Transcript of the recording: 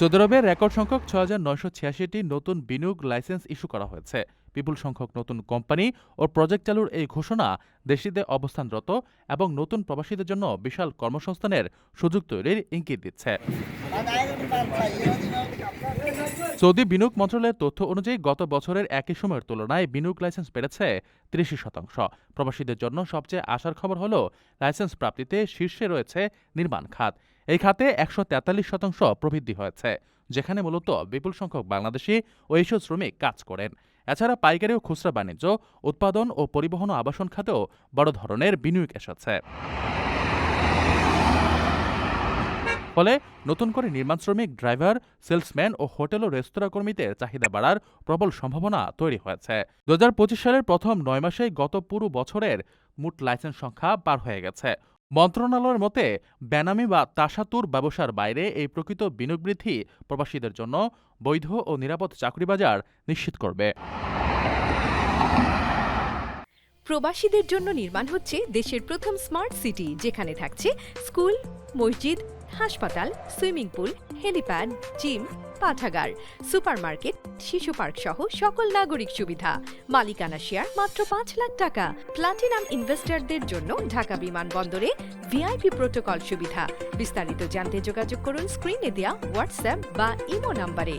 Saudi আরবে record সংখ্যক ৬,৯৮৬টি নতুন বিনিয়োগ লাইসেন্স ইস্যু করা হয়েছে। বিপুল সংখ্যক নতুন কোম্পানি ও প্রজেক্ট চালুর এই ঘোষণা দেশটিতে অবস্থানরত এবং নতুন প্রবাসীদের জন্য বিশাল কর্মসংস্থানের সুযোগ তৈরির ইঙ্গিত দিচ্ছে। সৌদি বিনিয়োগ মন্ত্রণালয়ের তথ্য অনুযায়ী গত বছরের একই সময়ের তুলনায় বিনিয়োগ লাইসেন্স বেড়েছে ৩০%। প্রবাসীদের জন্য সবচেয়ে আশার খবর হলো লাইসেন্স প্রাপ্তিতে শীর্ষে রয়েছে নির্মাণ খাত। এই খাতে ১৪৩% প্রবৃদ্ধি হয়েছে, যেখানে মূলত বিপুল সংখ্যক বাংলাদেশি ও এশীয় শ্রমিক কাজ করেন। এছাড়া পাইকারি ও খুচরা বাণিজ্য, উৎপাদন ও পরিবহন ও আবাসন খাতেও বড় ধরনের বিনিয়োগ এসেছে। ফলে নতুন করে নির্মাণ শ্রমিক, ড্রাইভার, সেলসম্যান ও হোটেল ও রেস্তোরাঁ কর্মীদের চাহিদা বাড়ার প্রবল সম্ভাবনা তৈরি হয়েছে। ২০২৫ সালের প্রথম ৯ মাসেই গত পুরো বছরের মোট লাইসেন্স সংখ্যা পার হয়ে গেছে। মন্ত্রণালয়ের মতে, বেনামি বা তাসাতুর ব্যবসার বাইরে এই প্রকৃত বিনিয়োগ বৃদ্ধি প্রবাসীদের জন্য বৈধ ও নিরাপদ চাকরি বাজার নিশ্চিত করবে। প্রবাসীদের জন্য নির্মাণ হচ্ছে দেশের প্রথম স্মার্ট সিটি, যেখানে থাকছে স্কুল, মসজিদ, হাসপাতাল, সুইমিং পুল, হেলিপ্যাড, জিম, পাঠাগার, সুপারমার্কেট, শিশু পার্ক সহ সকল নাগরিক সুবিধা। মালিকানা শেয়ার মাত্র ৫ লাখ টাকা। প্লাটিনাম ইনভেস্টরদের জন্য ঢাকা বিমানবন্দরে ভিআইপি প্রোটোকল সুবিধা। বিস্তারিত জানতে যোগাযোগ করুন স্ক্রিনে দেয়া হোয়াটসঅ্যাপ বা ইমো নাম্বারে।